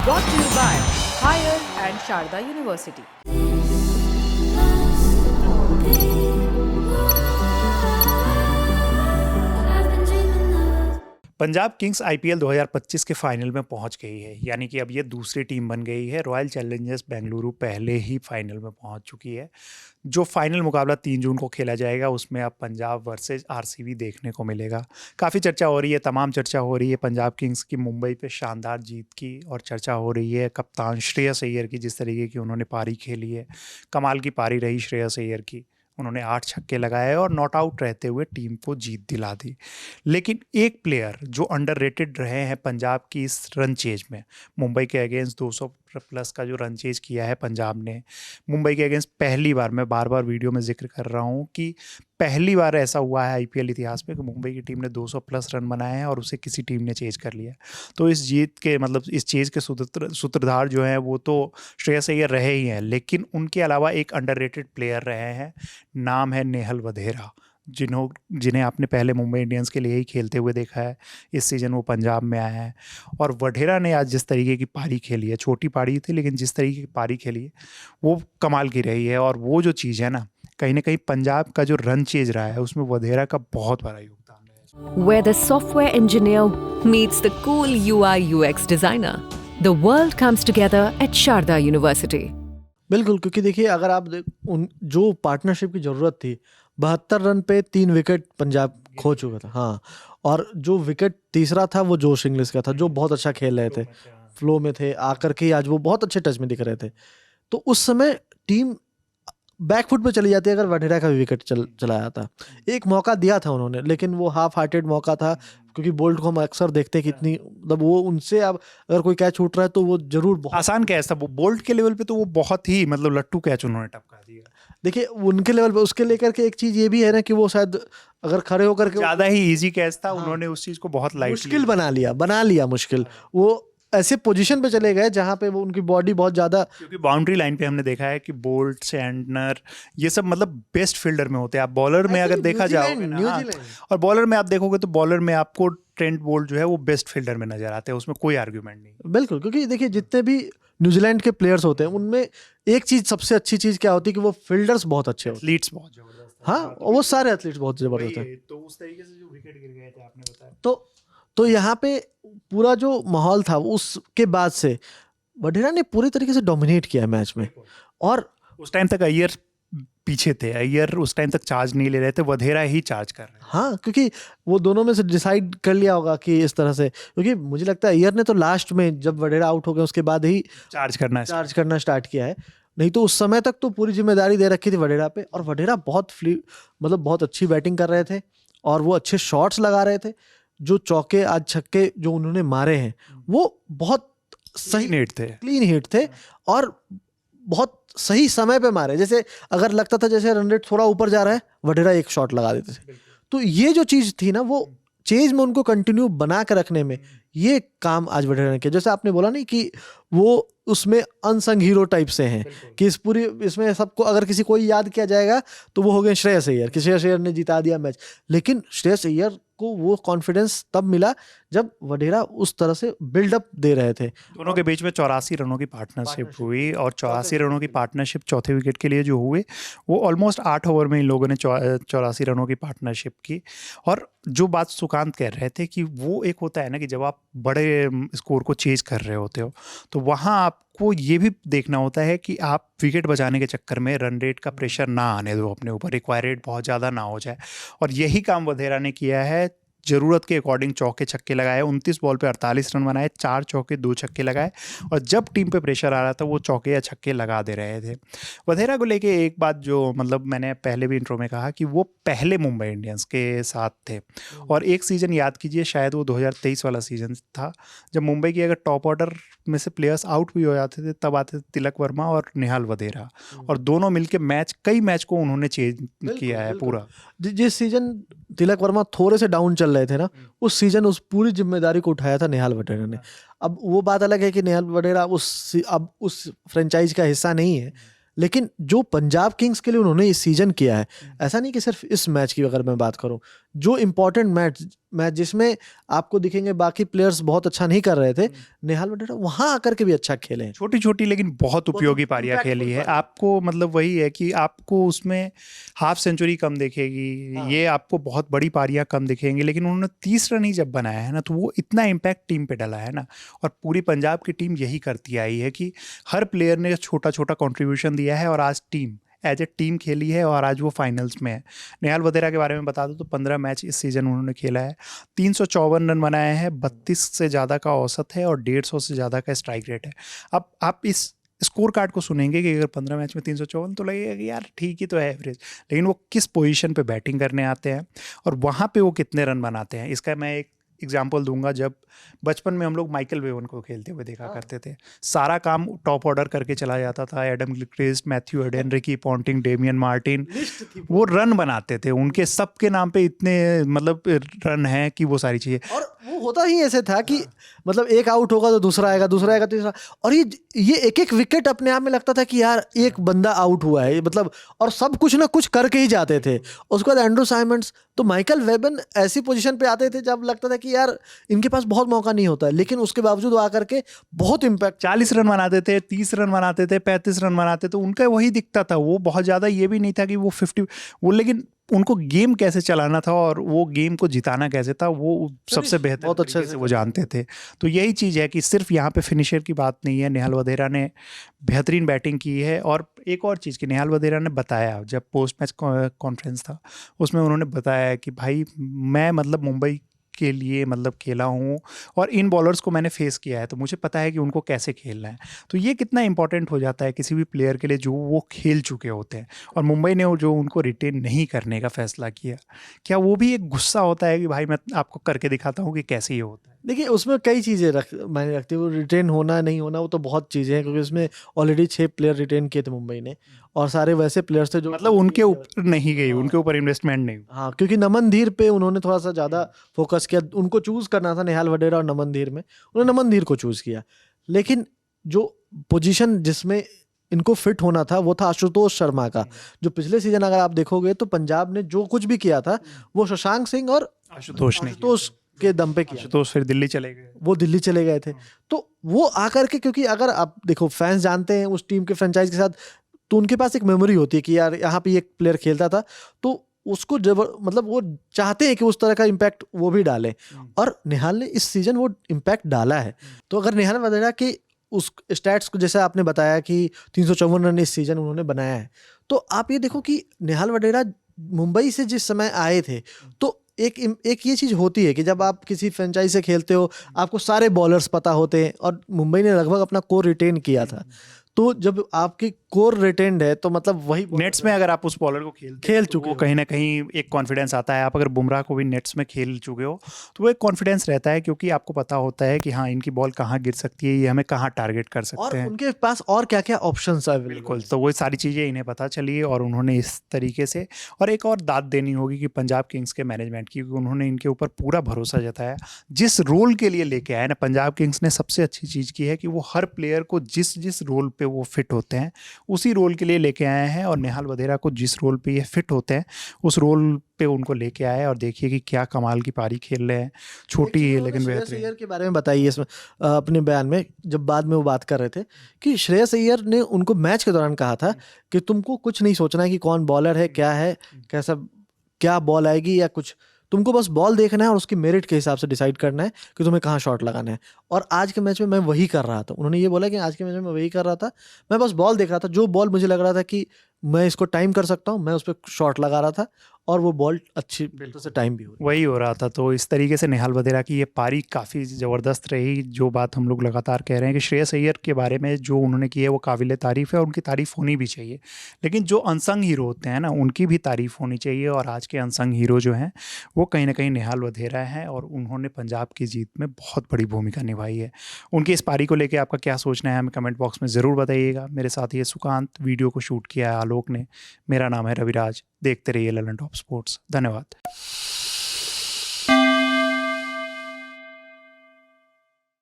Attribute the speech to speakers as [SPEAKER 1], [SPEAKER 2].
[SPEAKER 1] Brought to you by Higher and Sharda University.
[SPEAKER 2] Punjab Kings IPL 2025 के final में पहुंच गई है, यानी कि अब ये दूसरी टीम बन गई है। रॉयल चैलेंजर्स बेंगलुरु पहले ही फाइनल में पहुंच चुकी है। जो फाइनल मुकाबला 3 जून को खेला जाएगा उसमें अब पंजाब वर्सेस आरसीबी देखने को मिलेगा। काफ़ी चर्चा हो रही है, तमाम चर्चा हो रही है पंजाब किंग्स की मुंबई पे शानदार जीत की, और चर्चा हो रही है कप्तान श्रेयस अय्यर की, जिस तरीके की उन्होंने पारी खेली है। कमाल की पारी रही श्रेयस अय्यर की, उन्होंने 8 छक्के लगाए और नॉट आउट रहते हुए टीम को जीत दिला दी। लेकिन एक प्लेयर जो अंडररेटेड रहे हैं पंजाब की इस रन चेज में, मुंबई के अगेंस्ट 200 प्लस का जो रन चेज किया है पंजाब ने मुंबई के अगेंस्ट, पहली बार, मैं बार बार वीडियो में जिक्र कर रहा हूँ कि पहली बार ऐसा हुआ है आईपीएल इतिहास में कि मुंबई की टीम ने 200 प्लस रन बनाए हैं और उसे किसी टीम ने चेज कर लिया। तो इस जीत के मतलब इस चेज के सूत्रधार जो हैं वो तो श्रेयस अय्यर रहे ही हैं, लेकिन उनके अलावा एक अंडररेटेड प्लेयर रहे हैं, नाम है नेहल वधेरा, जिन्हें आपने पहले मुंबई इंडियंस के लिए ही खेलते हुए देखा है। इस सीज़न वो पंजाब में आया है और वधेरा ने आज जिस तरीके की पारी खेली है, छोटी पारी थी लेकिन जिस तरीके की पारी खेली है वो कमाल की रही है। और वो जो चीज़ है ना कहीं पंजाब का जो रन चेज रहा है उसमें वधेरा का बहुत बड़ा योगदान है।
[SPEAKER 3] Where the software engineer meets the cool UI UX designer, the world comes together at Sharda University.
[SPEAKER 4] बिल्कुल, क्योंकि देखिए अगर आप जो पार्टनरशिप की ज़रूरत थी, 72 रन पे 3 विकेट पंजाब खो चुका था। हाँ, और जो विकेट तीसरा था वो जोश इंग्लिश का था, जो बहुत अच्छा खेल रहे थे, फ्लो में थे, आकर के आज वो बहुत अच्छे टच में दिख रहे थे। तो उस समय टीम बैकफुट पे चली जाती है अगर वधेरा का विकेट चला जाता। एक मौका दिया था उन्होंने, लेकिन वो हाफ हार्टेड मौका था, क्योंकि बोल्ट को हम अक्सर देखते हैं कितनी मतलब वो उनसे अब अगर कोई कैच छूट रहा है तो वो जरूर बहुत
[SPEAKER 2] आसान कैच था। वो बोल्ट के लेवल पे तो वो बहुत ही मतलब लट्टू कैच उन्होंने टपका दिया।
[SPEAKER 4] देखिए उनके लेवल पे उसके लेकर के एक चीज ये भी है ना कि वो शायद अगर खड़े होकर के
[SPEAKER 2] ज्यादा ही इजी कैच था। उन्होंने उस चीज को बहुत लाइटली
[SPEAKER 4] मुश्किल बना लिया मुश्किल। वो ऐसे पोजीशन पे चले गए जहां पे वो उनकी बॉडी बहुत ज्यादा,
[SPEAKER 2] क्योंकि बाउंड्री लाइन पे हमने देखा है कि बोल्ट, सैंडनर, ये सब मतलब बेस्ट फील्डर में होते हैं। आप बॉलर में अगर देखा जाओगे ना, और बॉलर में आप देखोगे तो बॉलर में आपको ट्रेंट बोल्ट जो है वो बेस्ट फील्डर में नजर आते हैं, उसमें कोई आर्ग्यूमेंट नहीं।
[SPEAKER 4] बिल्कुल, क्योंकि देखिए जितने भी न्यूजीलैंड के प्लेयर्स होते हैं उनमें एक चीज सबसे अच्छी चीज क्या होती है कि वो फील्डर्स बहुत अच्छे होते हैं,
[SPEAKER 2] एथलीट्स बहुत जबरदस्त।
[SPEAKER 4] हाँ, वो सारे एथलीट्स बहुत जबरदस्त हैं।
[SPEAKER 2] तो उस तरीके से जो विकेट गिर गए थे आपने बताया,
[SPEAKER 4] तो यहाँ पे पूरा जो माहौल था उसके बाद से वधेरा ने पूरी तरीके से डोमिनेट किया मैच में। और
[SPEAKER 2] उस टाइम तक अय्यर पीछे थे, अय्यर उस टाइम तक चार्ज नहीं ले रहे थे, वधेरा ही चार्ज कर रहे हैं।
[SPEAKER 4] हाँ, क्योंकि वो दोनों में से डिसाइड कर लिया होगा कि इस तरह से, क्योंकि मुझे लगता है अय्यर ने तो लास्ट में जब वधेरा आउट हो गए उसके बाद ही
[SPEAKER 2] चार्ज करना
[SPEAKER 4] स्टार्ट किया है, नहीं तो उस समय तक तो पूरी जिम्मेदारी दे रखी थी वधेरा पे। और वधेरा बहुत अच्छी बैटिंग कर रहे थे और वो अच्छे शॉट्स लगा रहे थे। जो चौके आज छक्के जो उन्होंने मारे हैं वो बहुत सही क्लीन हिट थे और बहुत सही समय पे मारे। जैसे अगर लगता था जैसे रन रेट थोड़ा ऊपर जा रहा है, वधेरा एक शॉट लगा देते थे। तो ये जो चीज थी ना, वो चेज में उनको कंटिन्यू बना कर रखने में ये काम आज वधेरा ने किया। जैसे आपने बोला नहीं कि वो उसमें अनसंग हीरो टाइप से हैं कि इसमें सबको अगर किसी को याद किया जाएगा तो वो हो गए श्रेयस अय्यर, कि श्रेयस अय्यर ने जिता दिया मैच। लेकिन श्रेयस अय्यर को वो कॉन्फिडेंस तब मिला जब वधेरा उस तरह से बिल्डअप दे रहे थे।
[SPEAKER 2] दोनों के बीच में 84 रनों की पार्टनरशिप हुई, और 84 रनों की पार्टनरशिप चौथे विकेट के लिए जो हुए वो ऑलमोस्ट 8 ओवर में इन लोगों ने 84 रनों की पार्टनरशिप की। और जो बात सुकांत कह रहे थे कि वो एक होता है ना कि जब आप बड़े स्कोर को चेज कर रहे होते हो तो वहाँ आपको ये भी देखना होता है कि आप विकेट बचाने के चक्कर में रन रेट का प्रेशर ना आने दो अपने ऊपर, रिक्वायर रेट बहुत ज़्यादा ना हो जाए। और यही काम वधेरा ने किया है। ज़रूरत के अकॉर्डिंग चौके छक्के लगाए, 29 बॉल पे 48 रन बनाए, 4 चौके 2 छक्के लगाए, और जब टीम पे प्रेशर आ रहा था वो चौके या छक्के लगा दे रहे थे। वधेरा को लेके एक बात जो मतलब मैंने पहले भी इंट्रो में कहा कि वो पहले मुंबई इंडियंस के साथ थे, और एक सीज़न याद कीजिए, शायद वो 2023 वाला सीज़न था जब मुंबई की अगर टॉप ऑर्डर में से प्लेयर्स आउट भी हो जाते थे तब आते थे तिलक वर्मा और नेहाल वधेरा, और दोनों मिलके कई मैच को उन्होंने चेंज किया है पूरा।
[SPEAKER 4] जिस सीजन तिलक वर्मा थोड़े से डाउन चल रहे थे ना, उस सीजन उस पूरी जिम्मेदारी को उठाया था नेहाल वधेरा ने। अब वो बात अलग है कि नेहाल वधेरा अब उस फ्रेंचाइज का हिस्सा नहीं है, लेकिन जो पंजाब किंग्स के लिए उन्होंने इस सीजन किया है, ऐसा नहीं कि सिर्फ इस मैच की अगर मैं बात करूं, जो इम्पोर्टेंट मैच जिसमें आपको दिखेंगे बाकी प्लेयर्स बहुत अच्छा नहीं कर रहे थे, नेहाल वडेरा वहां आकर के भी अच्छा खेले हैं।
[SPEAKER 2] छोटी छोटी लेकिन बहुत उपयोगी पारियां
[SPEAKER 4] impactful
[SPEAKER 2] खेली है।
[SPEAKER 4] पारियां।
[SPEAKER 2] आपको मतलब वही है कि आपको उसमें हाफ सेंचुरी कम दिखेगी, ये आपको बहुत बड़ी पारियां कम दिखेंगी, लेकिन उन्होंने 30 रन ही जब बनाया है ना, तो वो इतना इम्पैक्ट टीम पे डाला है ना। और पूरी पंजाब की टीम यही करती आई है कि हर प्लेयर ने छोटा छोटा कॉन्ट्रीब्यूशन दिया है और आज टीम एज ए टीम खेली है और आज वो फाइनल्स में है। नेहाल वधेरा के बारे में बता दो तो 15 मैच इस सीजन उन्होंने खेला है, 354 रन बनाए हैं, 32 से ज़्यादा का औसत है और 150 से ज़्यादा का स्ट्राइक रेट है। अब आप इस स्कोर कार्ड को सुनेंगे कि अगर 15 मैच में 354 तो लगेगा कि यार ठीक ही तो है एवरेज, लेकिन वो किस पोजीशन पे बैटिंग करने आते हैं और वहाँ पे वो कितने रन बनाते हैं, इसका मैं एक एग्जाम्पल दूंगा। जब बचपन में हम लोग माइकल वेवन को खेलते हुए देखा करते थे, सारा काम टॉप ऑर्डर करके चला जाता था। Adam Gilchrist, Matthew Hayden, Ricky Ponting, Damien Martin, वो रन बनाते थे, उनके सबके नाम पे इतने मतलब रन हैं कि वो सारी चीज़ें।
[SPEAKER 4] और वो होता ही ऐसे था कि मतलब एक आउट होगा तो दूसरा आएगा, दूसरा आएगा तीसरा, और ये एक एक विकेट अपने आप में लगता था कि यार एक बंदा आउट हुआ है मतलब, और सब कुछ ना कुछ करके ही जाते थे। उसके बाद एंड्रू साइमंड्स, तो माइकल वेबन ऐसी पोजीशन पे आते थे जब लगता था कि यार इनके पास बहुत मौका नहीं होता है, लेकिन उसके बावजूद आकर के बहुत इम्पैक्ट।
[SPEAKER 2] 40 रन बनाते थे, 30 रन बनाते थे, 35 रन बनाते थे, उनका वही दिखता था। वो बहुत ज़्यादा ये भी नहीं था कि वो 50 वो, लेकिन उनको गेम कैसे चलाना था और वो गेम को जिताना कैसे था वो सबसे बेहतर
[SPEAKER 4] बहुत अच्छे
[SPEAKER 2] तरीके से वो जानते थे। तो यही चीज़ है कि सिर्फ यहाँ पे फिनिशर की बात नहीं है, नेहाल वधेरा ने बेहतरीन बैटिंग की है। और एक और चीज़ कि नेहाल वधेरा ने बताया जब पोस्ट मैच कॉन्फ्रेंस था उसमें उन्होंने बताया कि भाई मैं मतलब मुंबई के लिए मतलब खेला हूँ और इन बॉलर्स को मैंने फेस किया है, तो मुझे पता है कि उनको कैसे खेलना है। तो ये कितना इंपॉर्टेंट हो जाता है किसी भी प्लेयर के लिए जो वो खेल चुके होते हैं। और मुंबई ने जो उनको रिटेन नहीं करने का फैसला किया, क्या वो भी एक गुस्सा होता है कि भाई मैं आपको करके दिखाता हूँ कि कैसे ये होता है।
[SPEAKER 4] देखिए उसमें कई चीज़ें मायने रखती है, वो रिटेन होना नहीं होना वो तो बहुत चीज़ें हैं, क्योंकि उसमें ऑलरेडी 6 प्लेयर रिटेन किए थे मुंबई ने, और सारे वैसे प्लेयर्स थे जो
[SPEAKER 2] मतलब उनके ऊपर नहीं गई, उनके ऊपर इन्वेस्टमेंट नहीं हुई।
[SPEAKER 4] हाँ, क्योंकि नमन धीर पे उन्होंने थोड़ा सा ज़्यादा फोकस किया, उनको चूज़ करना था नेहाल वडेरा और नमन धीर में, उन्होंने नमन धीर को चूज़ किया। लेकिन जो पोजीशन जिसमें इनको फिट होना था वो था आशुतोष शर्मा का, जो पिछले सीजन अगर आप देखोगे तो पंजाब ने जो कुछ भी किया था वो शशांक सिंह और आशुतोष के दम पे किया।
[SPEAKER 2] आशुतोष फिर दिल्ली चले गए,
[SPEAKER 4] वो दिल्ली चले गए थे। तो वो आकर के, क्योंकि अगर आप देखो फैंस जानते हैं उस टीम के फ्रेंचाइज के साथ, तो उनके पास एक मेमोरी होती है कि यार यहाँ पे एक प्लेयर खेलता था, तो उसको मतलब वो चाहते हैं कि उस तरह का इम्पैक्ट वो भी डालें, और नेहाल ने इस सीजन वो इम्पैक्ट डाला है। तो अगर नेहाल वधेरा के उस स्टैट्स को जैसे आपने बताया कि 354 रन इस सीजन उन्होंने बनाया है, तो आप ये देखो कि नेहाल वधेरा मुंबई से जिस समय आए थे, तो एक ये चीज़ होती है कि जब आप किसी फ्रेंचाइज से खेलते हो आपको सारे बॉलर्स पता होते हैं, और मुंबई ने लगभग अपना कोर रिटेन किया था। तो जब आपकी कोर रिटेन्ड है तो मतलब वही
[SPEAKER 2] नेट्स में अगर आप उस बॉलर को खेल चुके हो, कहीं ना कहीं एक कॉन्फिडेंस आता है। आप अगर बुमराह को भी नेट्स में खेल चुके हो तो वो एक कॉन्फिडेंस रहता है, क्योंकि आपको पता होता है कि हाँ इनकी बॉल कहाँ गिर सकती है, ये हमें कहाँ टारगेट कर सकते
[SPEAKER 4] और
[SPEAKER 2] हैं,
[SPEAKER 4] उनके पास और क्या क्या ऑप्शन है।
[SPEAKER 2] बिल्कुल। तो वो सारी चीज़ें इन्हें पता चली और उन्होंने इस तरीके से, और एक और दाद देनी होगी कि पंजाब किंग्स के मैनेजमेंट की, क्योंकि उन्होंने इनके ऊपर पूरा भरोसा जताया। जिस रोल के लिए लेके आए ना, पंजाब किंग्स ने सबसे अच्छी चीज़ की है कि वो हर प्लेयर को जिस जिस रोल पे वो फिट होते हैं उसी रोल के लिए लेके आए हैं, और नेहाल वधेरा को जिस रोल पे ये फिट होते हैं उस रोल पे उनको लेके आए, और देखिए कि क्या कमाल की पारी खेल रहे हैं। छोटी है लेकिन
[SPEAKER 4] श्रेयस
[SPEAKER 2] बेहतरीन।
[SPEAKER 4] अय्यर के बारे में बताइए इसमें अपने बयान में, जब बाद में वो बात कर रहे थे कि श्रेयस अय्यर ने उनको मैच के दौरान कहा था कि तुमको कुछ नहीं सोचना है कि कौन बॉलर है, क्या है, कैसा क्या बॉल आएगी या कुछ, तुमको बस बॉल देखना है और उसकी मेरिट के हिसाब से डिसाइड करना है कि तुम्हें कहाँ शॉट लगाना है। और आज के मैच में मैं वही कर रहा था, उन्होंने ये बोला कि आज के मैच में मैं वही कर रहा था, मैं बस बॉल देख रहा था, जो बॉल मुझे लग रहा था कि मैं इसको टाइम कर सकता हूँ मैं उस पर शॉट लगा रहा था, और वो बॉल अच्छी से टाइम भी हो रही।
[SPEAKER 2] वही हो रहा था। तो इस तरीके से नेहाल वधेरा की ये पारी काफ़ी ज़बरदस्त रही। जो बात हम लोग लगातार कह रहे हैं कि श्रेयस अय्यर के बारे में जो उन्होंने की है वो काबिल तारीफ़ है, और उनकी तारीफ़ होनी भी चाहिए। लेकिन जो अनसंग हीरो होते हैं ना, उनकी भी तारीफ़ होनी चाहिए, और आज के अनसंग हीरो जो हैं वो कहीं ना कहीं नेहाल वधेरा हैं, और उन्होंने पंजाब की जीत में बहुत बड़ी भूमिका निभाई है। उनकी इस पारी को लेकर आपका क्या सोचना है हमें कमेंट बॉक्स में ज़रूर बताइएगा। मेरे साथ ये सुकांत, वीडियो को शूट किया है आलोक ने, मेरा नाम है रविराज। देखते रहिए ललन टॉप स्पोर्ट्स। धन्यवाद।